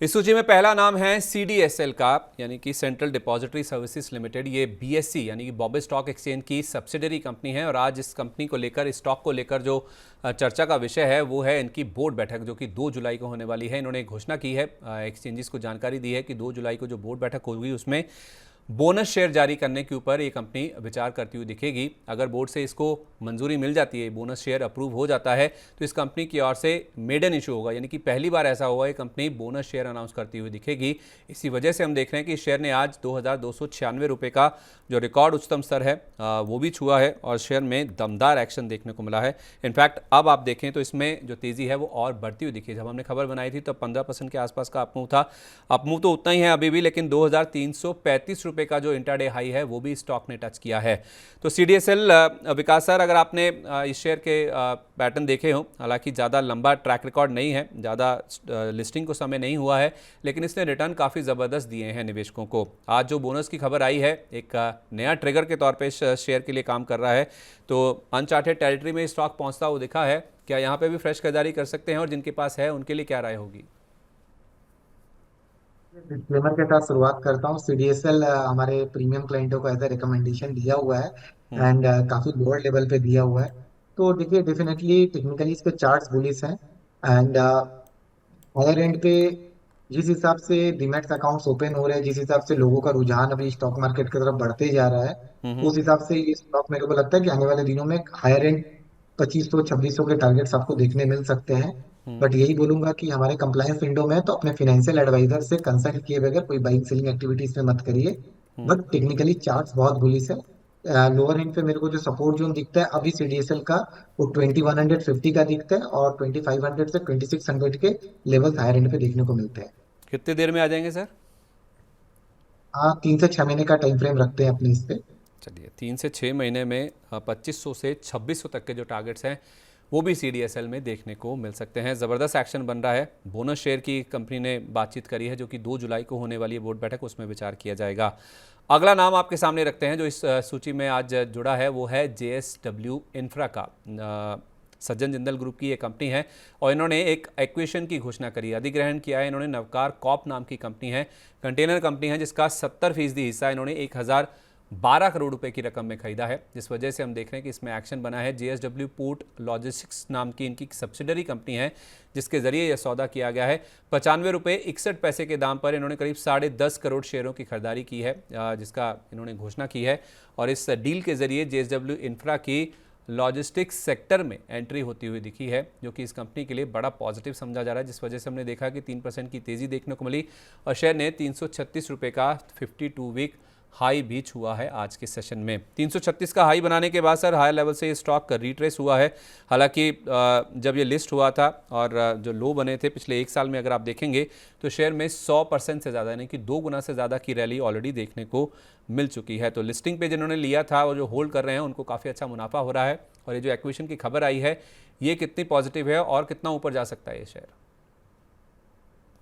इस सूची में पहला नाम है CDSL का, यानी कि सेंट्रल डिपॉजिटरी सर्विसेज लिमिटेड। ये BSE यानी कि बॉम्बे स्टॉक एक्सचेंज की सब्सिडरी कंपनी है और आज इस कंपनी को लेकर, इस स्टॉक को लेकर जो चर्चा का विषय है वो है इनकी बोर्ड बैठक, जो कि 2 जुलाई को होने वाली है। इन्होंने घोषणा की है, एक्सचेंजेस को जानकारी दी है कि 2 जुलाई को जो बोर्ड बैठक होगी उसमें बोनस शेयर जारी करने के ऊपर ये कंपनी विचार करती हुई दिखेगी। अगर बोर्ड से इसको मंजूरी मिल जाती है, बोनस शेयर अप्रूव हो जाता है, तो इस कंपनी की ओर से मेडन इशू होगा, यानी कि पहली बार ऐसा होगा ये कंपनी बोनस शेयर अनाउंस करती हुई दिखेगी। इसी वजह से हम देख रहे हैं कि शेयर ने आज 2296 रुपये का जो रिकॉर्ड उच्चतम स्तर है वो भी छुआ है और शेयर में दमदार एक्शन देखने को मिला है। इनफैक्ट अब आप देखें तो इसमें जो तेज़ी है वो और बढ़ती हुई दिखी। जब हमने खबर बनाई थी तो 15% के आसपास का अपमूव था। अपमूव तो उतना ही है अभी भी, लेकिन 2335 रुपये का जो इंट्राडे हाई है वो भी स्टॉक ने टच किया है। तो CDSL, विकास सर, अगर आपने इस शेयर के पैटर्न देखे हो, हालांकि ज़्यादा लंबा ट्रैक रिकॉर्ड नहीं है, ज़्यादा लिस्टिंग को समय नहीं हुआ है, लेकिन इसने रिटर्न काफ़ी ज़बरदस्त दिए हैं निवेशकों को। आज जो बोनस की खबर आई है, एक नया ट्रिगर के तौर पे शेयर के लिए काम कर रहा है। तो अनचार्टेड टेरिटरी में स्टॉक पहुंचता हुआ दिखा है। क्या यहाँ पे भी फ्रेश खरीदारी कर सकते हैं और जिनके पास है उनके लिए क्या राय होगी? डिस्क्लेमर के साथ शुरुआत करता हूँ। CDSL हमारे प्रीमियम क्लाइंटों को एज ए रिकमेंडेशन दिया हुआ है हम्म। एंड काफी लोअर लेवल पे दिया हुआ है। तो देखिए, डेफिनेटली टेक्निकली इसके चार्ट्स बुलिश हैं एंड हायर एंड पे जिस हिसाब से डीमैट्स अकाउंट्स ओपन हो रहे हैं, जिस हिसाब से लोगों का रुझान अभी स्टॉक मार्केट की तरफ बढ़ते जा रहा है, हम्म। उस हिसाब से ये स्टॉक मेरे को लगता है कि आने वाले दिनों में हायर एंड 2500-2600 के टारगेट्स आपको देखने मिल सकते हैं। हम्म। बट यही बोलूंगा कि हमारे कंप्लायंस विंडो में है, तो अपने फाइनेंशियल एडवाइजर से कंसल्ट किए बगैर कोई बाइंग सेलिंग एक्टिविटीज में मत करिए। हम्म। बट टेक्निकली चार्ट्स बहुत बुलिश है। लोअर एंड पे मेरे को जो सपोर्ट जोन दिखता है अभी CDSL का, वो 2150 का दिखता है और 2500 से 2600 के लेवल हायर एंड पे देखने को मिलते हैं। कितनी देर में आ जाएंगे सर? हाँ, 3 से 6 महीने का टाइम फ्रेम रखते हैं अपने इस पे। चलिए, 3 से 6 महीने में 2500 से 2600 तक के जो टारगेट्स हैं वो भी CDSL में देखने को मिल सकते हैं। ज़बरदस्त एक्शन बन रहा है। बोनस शेयर की कंपनी ने बातचीत करी है, जो कि 2 जुलाई को होने वाली है बोर्ड बैठक, उसमें विचार किया जाएगा। अगला नाम आपके सामने रखते हैं जो इस सूची में आज जुड़ा है, वो है JSW इंफ्रा का। सज्जन जिंदल ग्रुप की ये कंपनी है और इन्होंने एक एक्विजिशन की घोषणा करी है, अधिग्रहण किया है इन्होंने। नवकार कॉप नाम की कंपनी है, कंटेनर कंपनी है, जिसका 70% हिस्सा इन्होंने 1012 करोड़ रुपए की रकम में खरीदा है। जिस वजह से हम देख रहे हैं कि इसमें एक्शन बना है। JSW पोर्ट लॉजिस्टिक्स नाम की इनकी सब्सिडरी कंपनी है, जिसके जरिए यह सौदा किया गया है। 95 रुपये 61 पैसे के दाम पर इन्होंने करीब 10.5 करोड़ शेयरों की खरीदारी की है, जिसका इन्होंने घोषणा की है। और इस डील के जरिए JSW इंफ्रा की लॉजिस्टिक्स सेक्टर में एंट्री होती हुई दिखी है, जो कि इस कंपनी के लिए बड़ा पॉजिटिव समझा जा रहा है। जिस वजह से हमने देखा कि 3% की तेज़ी देखने को मिली और शेयर ने 336 रुपये का 52 वीक हाई भी छुआ है आज के सेशन में। 336 का हाई बनाने के बाद सर हायर लेवल से ये स्टॉक रिट्रेस हुआ है। हालांकि जब ये लिस्ट हुआ था और जो लो बने थे पिछले 1 साल में, अगर आप देखेंगे तो शेयर में 100% से ज़्यादा, यानी कि 2 गुना से ज़्यादा की रैली ऑलरेडी देखने को मिल चुकी है। तो लिस्टिंग पे जिन्होंने लिया था और जो होल्ड कर रहे हैं उनको काफ़ी अच्छा मुनाफा हो रहा है। और ये जो एक्विजिशन की खबर आई है, ये कितनी पॉजिटिव है और कितना ऊपर जा सकता है ये शेयर?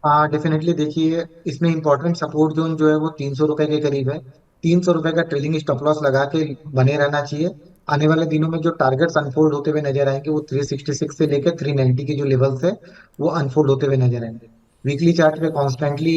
हाँ, डेफिनेटली देखिए, इसमें इंपॉर्टेंट सपोर्ट जोन जो है वो 300 रुपए के करीब है। 300 रुपए का ट्रेलिंग स्टॉप लॉस लगा के बने रहना चाहिए। आने वाले दिनों में जो टारगेट्स अनफोल्ड होते हुए नजर आएंगे वो 366 से लेकर 390 के जो लेवल्स है वो अनफोल्ड होते हुए नजर आएंगे। वीकली चार्ट पे कॉन्स्टेंटली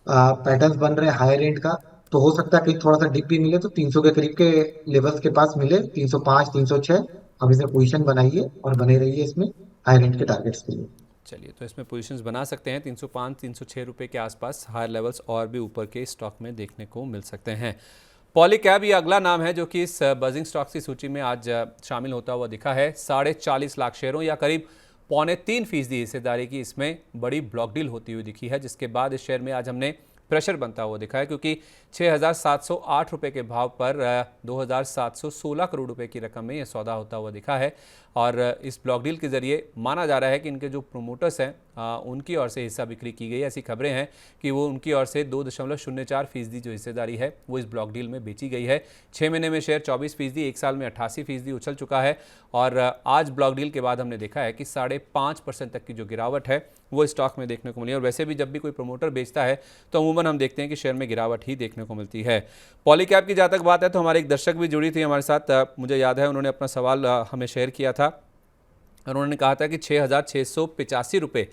पैटर्न्स बन रहे हैं हायर एंड का। तो हो सकता है कि थोड़ा सा डिप भी मिले तो 300 के करीब के लेवल्स के पास मिले, 305 306। अब इसे पोजीशन बनाइए और बने रहिए इसमें हायर एंड के टारगेट्स के लिए। चलिए, तो इसमें पोजीशंस बना सकते हैं। 305 306 रुपये के आसपास हायर लेवल्स और भी ऊपर के स्टॉक में देखने को मिल सकते हैं। पॉलीकैब ये अगला नाम है जो कि इस बजिंग स्टॉक्स की सूची में आज शामिल होता हुआ दिखा है। 40.5 लाख शेयरों या करीब 3.25% हिस्सेदारी की इसमें बड़ी ब्लॉक डील होती हुई दिखी है, जिसके बाद इस शेयर में आज हमने प्रेशर बनता हुआ दिखा है, क्योंकि 6,708 रुपये के भाव पर 2,716 करोड़ रुपए की रकम में यह सौदा होता हुआ दिखा है। और इस ब्लॉक डील के जरिए माना जा रहा है कि इनके जो प्रोमोटर्स हैं उनकी ओर से हिस्सा बिक्री की गई। ऐसी खबरें हैं कि वो उनकी ओर से 2.04% जो हिस्सेदारी है वो इस ब्लॉक डील में बेची गई है। 6 महीने में शेयर 24%, 1 साल में 88% उछल चुका है। और आज ब्लॉक डील के बाद हमने देखा है कि 5.5% तक की जो गिरावट है वो स्टॉक में देखने को मिली। और वैसे भी जब भी कोई प्रमोटर बेचता है तो अमूमन हम देखते हैं कि शेयर में गिरावट ही देखने को मिलती है। पॉलीकैब की जहाँ तक बात है तो हमारे एक दर्शक भी जुड़ी थी हमारे साथ, मुझे याद है उन्होंने अपना सवाल हमें शेयर किया था और उन्होंने कहा था कि 6,685 रुपये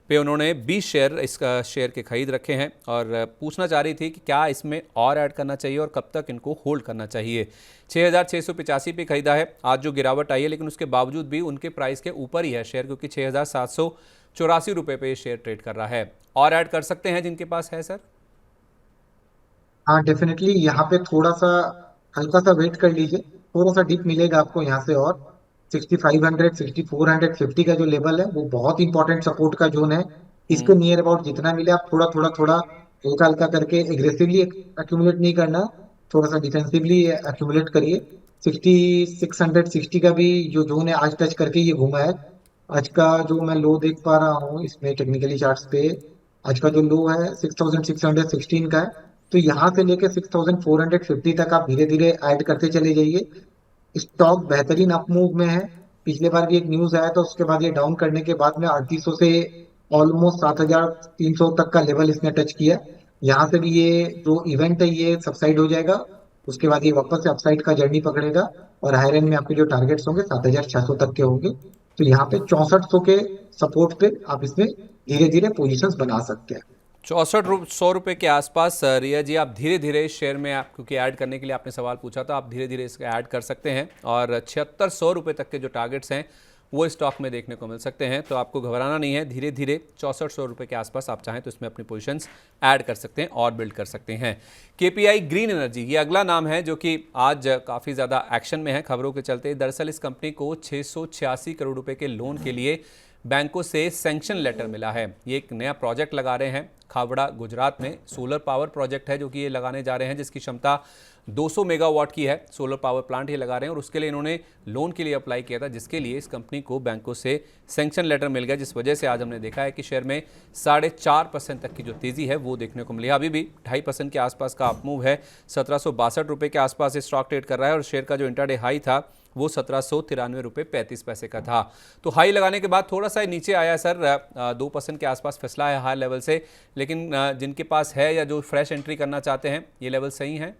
पे उन्होंने 20 शेयर इसका शेयर के खरीद रखे हैं और पूछना चाह रही थी कि क्या इसमें और ऐड करना चाहिए और कब तक इनको होल्ड करना चाहिए। 6,685 पे खरीदा है। आज जो गिरावट आई है लेकिन उसके बावजूद भी उनके प्राइस के ऊपर ही है शेयर, क्योंकि 6,784 रुपये पे ये शेयर ट्रेड कर रहा है। और ऐड कर सकते हैं जिनके पास है सर? हाँ डेफिनेटली, यहाँ पे थोड़ा सा हल्का सा वेट कर लीजिए, थोड़ा सा डिप मिलेगा आपको यहाँ से। और 6500 6450 का जो लेवल है वो बहुत इंपॉर्टेंट सपोर्ट का जोन है। इसके नियर अबाउट जितना मिले आप थोड़ा थोड़ा थोड़ा हल्का हल्का करके, एग्रेसिवली एक्यूमुलेट नहीं करना, थोड़ा सा डिफेंसिवली एक्यूमुलेट करिए। 6660 का भी जो जोन है आज टच करके ये घूमा है। आज का जो मैं लो देख पा रहा हूँ इसमें टेक्निकली चार्ट्स पे, आज का जो लो है 6616 का है। तो यहाँ से लेके 6450 तक आप धीरे धीरे ऐड करते चले जाइए। स्टॉक बेहतरीन अप मूव में है। पिछले बार भी एक न्यूज आया था, उसके बाद ये डाउन करने के बाद में 3800 से ऑलमोस्ट 7300 तक का लेवल इसने टच किया। यहाँ से भी ये जो इवेंट है ये सबसाइड हो जाएगा, उसके बाद ये वापस से अपसाइड का जर्नी पकड़ेगा। और हायर एंड में आपके जो टारगेट्स होंगे 7600 तक के होंगे। तो यहाँ पे 6400 के सपोर्ट पे आप इसमें धीरे धीरे पोजिशन बना सकते हैं। 6400 रुपये के आसपास रिया जी, आप धीरे धीरे इस शेयर में, आप क्योंकि ऐड करने के लिए आपने सवाल पूछा था, आप धीरे धीरे इसका ऐड कर सकते हैं और 7600 रुपये तक के जो टारगेट्स हैं वो स्टॉक में देखने को मिल सकते हैं। तो आपको घबराना नहीं है, धीरे धीरे 6400 रुपये के आसपास आप चाहें तो इसमें अपनी पोजीशंस ऐड कर सकते हैं और बिल्ड कर सकते हैं। केपीआई ग्रीन एनर्जी ये अगला नाम है जो कि आज काफ़ी ज़्यादा एक्शन में है खबरों के चलते। दरअसल इस कंपनी को 686 करोड़ रुपये के लोन के लिए बैंकों से सैंक्शन लेटर मिला है। ये एक नया प्रोजेक्ट लगा रहे हैं खावड़ा गुजरात में। सोलर पावर प्रोजेक्ट है जो कि ये लगाने जा रहे हैं, जिसकी क्षमता 200 मेगावाट की है। सोलर पावर प्लांट ये लगा रहे हैं और उसके लिए इन्होंने लोन के लिए अप्लाई किया था, जिसके लिए इस कंपनी को बैंकों से सैंक्शन लेटर मिल गया, जिस वजह से आज हमने देखा है कि शेयर में 4.5% तक की जो तेज़ी है वो देखने को मिली है। अभी भी 2.5% के आसपास का अपमूव है। 1762 रुपये के आसपास स्टॉक ट्रेड कर रहा है और शेयर का जो इंट्राडे हाई था वो 1793 रुपये 35 पैसे का था। तो हाई लगाने के बाद थोड़ा सा नीचे आया सर, 2% के आसपास फिसला है हाई लेवल से। लेकिन जिनके पास है या जो फ्रेश एंट्री करना चाहते हैं, ये लेवल सही है?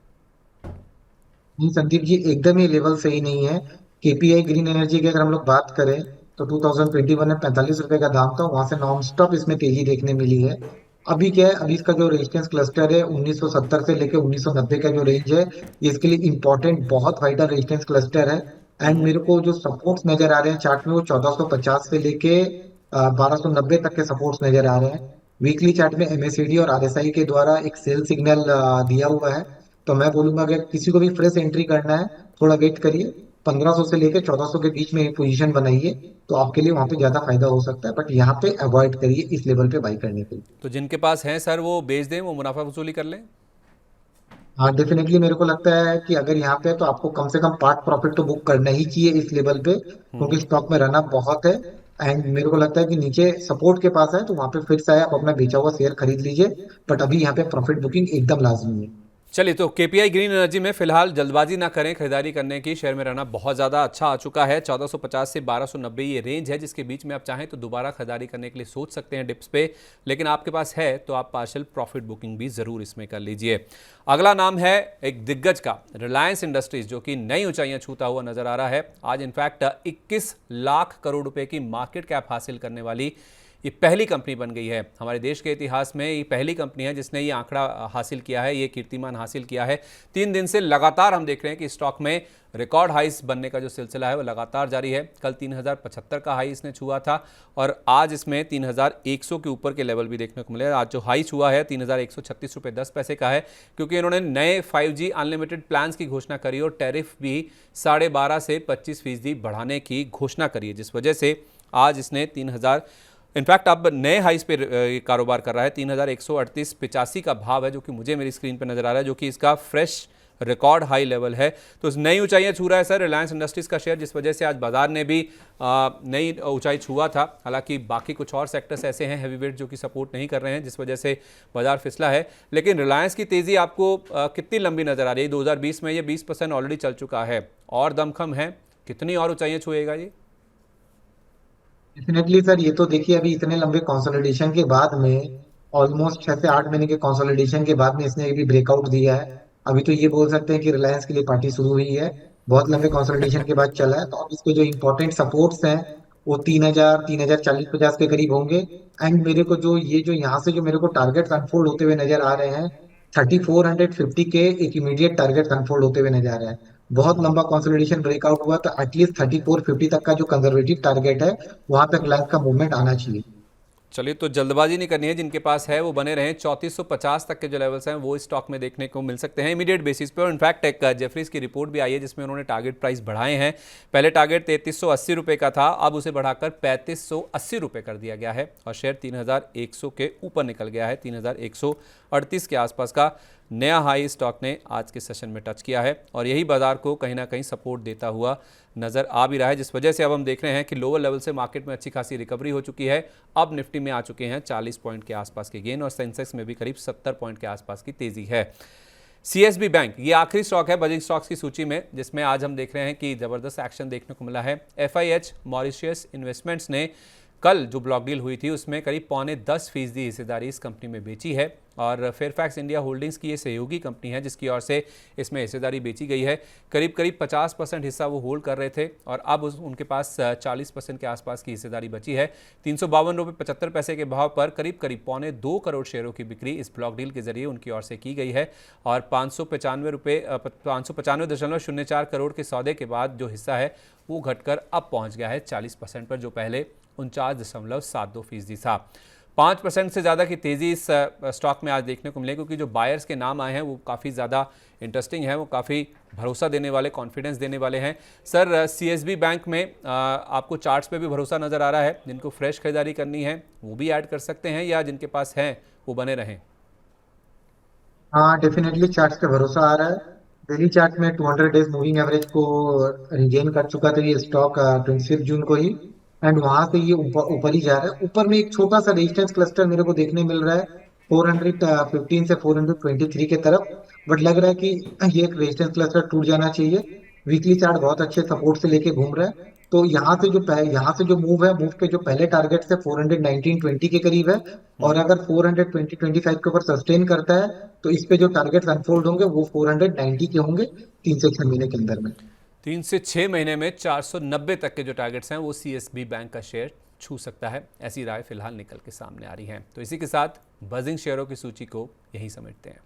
नहीं संदीप जी, एकदम ही लेवल सही नहीं है। केपीआई ग्रीन एनर्जी की अगर हम लोग बात करें तो 2021 में 45 रुपए का दाम था, वहां से नॉन स्टॉप इसमें तेजी देखने मिली है। अभी क्या है, अभी इसका जो रेजिस्टेंस क्लस्टर है 1970 से लेके 1990 का जो रेंज है, ये इसके लिए इंपॉर्टेंट बहुत वाइडर रेजिस्टेंस क्लस्टर है। एंड मेरे को जो सपोर्ट्स नजर आ रहे हैं चार्ट में वो 1450 से लेके 1290 तक के सपोर्ट्स नजर आ रहे हैं। वीकली चार्ट में एमएससीडी और आरएसआई के द्वारा एक सेल सिग्नल दिया हुआ है। तो मैं बोलूंगा अगर किसी को भी फ्रेश एंट्री करना है, थोड़ा वेट करिए, 1500 से लेकर 1400 के बीच में पोजीशन बनाइए, तो आपके लिए वहां पे ज्यादा फायदा हो सकता है। बट यहाँ पे अवॉइड करिए इस लेवल पे बाई करने के लिए। तो जिनके पास हैं सर वो बेच दें, वो मुनाफा वसूली कर लें? हाँ डेफिनेटली, मेरे को लगता है कि अगर यहाँ पे है तो आपको कम से कम पार्ट प्रॉफिट तो बुक करना ही चाहिए इस लेवल पे, क्योंकि स्टॉक में रनअप बहुत है। एंड मेरे को लगता है कि नीचे सपोर्ट के पास है तो वहां पे फिर से आए, आप अपना बेचा हुआ शेयर खरीद लीजिए। बट अभी यहाँ पे प्रॉफिट बुकिंग एकदम लाजमी है। चलिए, तो केपीआई ग्रीन एनर्जी में फिलहाल जल्दबाजी ना करें खरीदारी करने की। शेयर में रहना बहुत ज़्यादा अच्छा आ चुका है। 1450 से 1290 ये रेंज है, जिसके बीच में आप चाहें तो दोबारा खरीदारी करने के लिए सोच सकते हैं डिप्स पे। लेकिन आपके पास है तो आप पार्शियल प्रॉफिट बुकिंग भी ज़रूर इसमें कर लीजिए। अगला नाम है एक दिग्गज का, रिलायंस इंडस्ट्रीज, जो कि नई ऊंचाइयां छूता हुआ नजर आ रहा है। आज इनफैक्ट 21 लाख करोड़ रुपए की मार्केट कैप हासिल करने वाली ये पहली कंपनी बन गई है। हमारे देश के इतिहास में ये पहली कंपनी है जिसने ये आंकड़ा हासिल किया है, ये कीर्तिमान हासिल किया है। 3 दिन से लगातार हम देख रहे हैं कि स्टॉक में रिकॉर्ड हाइस बनने का जो सिलसिला है वो लगातार जारी है। कल 3075 का हाई इसने छुआ था और आज इसमें 3100 के ऊपर के लेवल भी देखने को मिले। आज जो हाई छुआ है 3136 रुपये 10 पैसे का है, क्योंकि इन्होंने नए 5G अनलिमिटेड प्लान्स की घोषणा करी और टैरिफ भी 12.5 से 25% बढ़ाने की घोषणा करी है, जिस वजह से आज इसने 3000 इनफैक्ट अब नए हाइस पे कारोबार कर रहा है। 3138.85 का भाव है, जो कि मुझे मेरी स्क्रीन पर नजर आ रहा है, जो कि इसका फ्रेश रिकॉर्ड हाई लेवल है। तो नई ऊंचाइयां छू रहा है सर रिलायंस इंडस्ट्रीज का शेयर, जिस वजह से आज बाजार ने भी नई ऊंचाई छुआ था। हालांकि बाकी कुछ और सेक्टर्स ऐसे हैं हैवी वेट जो कि सपोर्ट नहीं कर रहे हैं, जिस वजह से बाजार फिसला है। लेकिन रिलायंस की तेजी आपको कितनी लंबी नजर आ रही है? 2020 में ये 20% ऑलरेडी चल चुका है और दमखम है, कितनी और ऊंचाइयां छुएगा ये? डेफिनेटली सर, ये तो देखिए अभी इतने लंबे कंसोलिडेशन के बाद में, ऑलमोस्ट 6 से 8 महीने के कंसोलिडेशन के बाद में इसने अभी ब्रेकआउट दिया है। अभी तो ये बोल सकते हैं कि रिलायंस के लिए पार्टी शुरू हुई है। बहुत लंबे कंसोलिडेशन के बाद चला है, तो अब इसके जो इंपॉर्टेंट सपोर्ट्स हैं वो 3,000, 3,040-50 के करीब होंगे। एंड मेरे को जो यहाँ से जो मेरे को टारगेट्स अनफोल्ड होते हुए नजर आ रहे हैं, 3,450 के एक इमीडिएट टारगेट अनफोल्ड होते हुए नजर आ रहा है। बहुत लंबा कंसोलिडेशन ब्रेकआउट हुआ तो एटलीस्ट 3,450 तक का जो कंजर्वेटिव टारगेट है, वहां पे क्लाइंट का मूवमेंट आना चाहिए। चलिए, तो जल्दबाजी नहीं करनी है, जिनके पास है वो बने रहें। 3450 तक के जो लेवल्स हैं वो स्टॉक में देखने को मिल सकते हैं इमीडिएट बेसिस पे। और इनफैक्ट एक जेफरीज की रिपोर्ट भी आई है जिसमें उन्होंने टारगेट प्राइस बढ़ाए हैं। पहले टारगेट 3380 रुपये का था, अब उसे बढ़ाकर 3580 रुपये कर दिया गया है और शेयर 3100 के ऊपर निकल गया है। 3138 के आसपास का नया हाई स्टॉक ने आज के सेशन में टच किया है और यही बाजार को कहीं ना कहीं सपोर्ट देता हुआ नजर आ भी रहा है, जिस वजह से अब हम देख रहे हैं कि लोअर लेवल से मार्केट में अच्छी खासी रिकवरी हो चुकी है। अब निफ्टी में आ चुके हैं 40 पॉइंट के आसपास के गेन और सेंसेक्स में भी करीब 70 पॉइंट के आसपास की तेजी है। सीएसबी बैंक ये आखिरी स्टॉक है बजिंग स्टॉक्स की सूची में, जिसमें आज हम देख रहे हैं कि जबरदस्त एक्शन देखने को मिला है। एफआईएच मॉरिशियस इन्वेस्टमेंट्स ने कल जो ब्लॉक डील हुई थी उसमें करीब 9.25% हिस्सेदारी इस कंपनी में बेची है और फेयरफैक्स इंडिया होल्डिंग्स की ये सहयोगी कंपनी है जिसकी ओर से इसमें हिस्सेदारी बेची गई है। करीब 50% हिस्सा वो होल्ड कर रहे थे और अब उनके पास 40% के आसपास की हिस्सेदारी बची है। 352.75 के भाव पर करीब 2.25 करोड़ शेयरों की बिक्री इस ब्लॉक डील के जरिए उनकी ओर से की गई है और 595.04 करोड़ के सौदे के बाद जो हिस्सा है वो घटकर अब पहुंच गया है 40% पर, जो पहले 49.72% था। 5% से ज़्यादा की तेज़ी इस स्टॉक में आज देखने को मिले क्योंकि जो बायर्स के नाम आए हैं वो काफ़ी ज़्यादा इंटरेस्टिंग है, वो काफ़ी भरोसा देने वाले, कॉन्फिडेंस देने वाले हैं। सर, सीएसबी बैंक में आपको चार्ट्स पे भी भरोसा नज़र आ रहा है, जिनको फ्रेश खरीदारी करनी है वो भी ऐड कर सकते हैं या जिनके पास हैं वो बने रहें? हाँ, डेफिनेटली चार्ट्स पे भरोसा आ रहा है। डेली चार्ट में 200 डेज मूविंग एवरेज को रिगेन कर चुका था ये स्टॉक 25 जून को ही। एंड वहां से ये ऊपर ही जा रहा है। ऊपर में एक छोटा सा रेजिस्टेंस क्लस्टर मेरे को देखने मिल रहा है 415 से 423 के तरफ। बट लग रहा है कि ये एक रेजिस्टेंस क्लस्टर टूट जाना चाहिए। वीकली चार्ट बहुत अच्छे सपोर्ट से लेके घूम रहा है। तो यहाँ से जो मूव है, मूव के जो पहले टारगेट से 419-20 के करीब है। और अगर 420-25 के ऊपर सस्टेन करता है तो इस पे जो टारगेट्स अनफोल्ड होंगे वो 490 के होंगे 3 से 6 महीने के अंदर में। 3 से 6 महीने में 490 तक के जो टारगेट्स हैं वो सीएसबी बैंक का शेयर छू सकता है, ऐसी राय फिलहाल निकल के सामने आ रही है। तो इसी के साथ बजिंग शेयरों की सूची को यहीं समेटते हैं।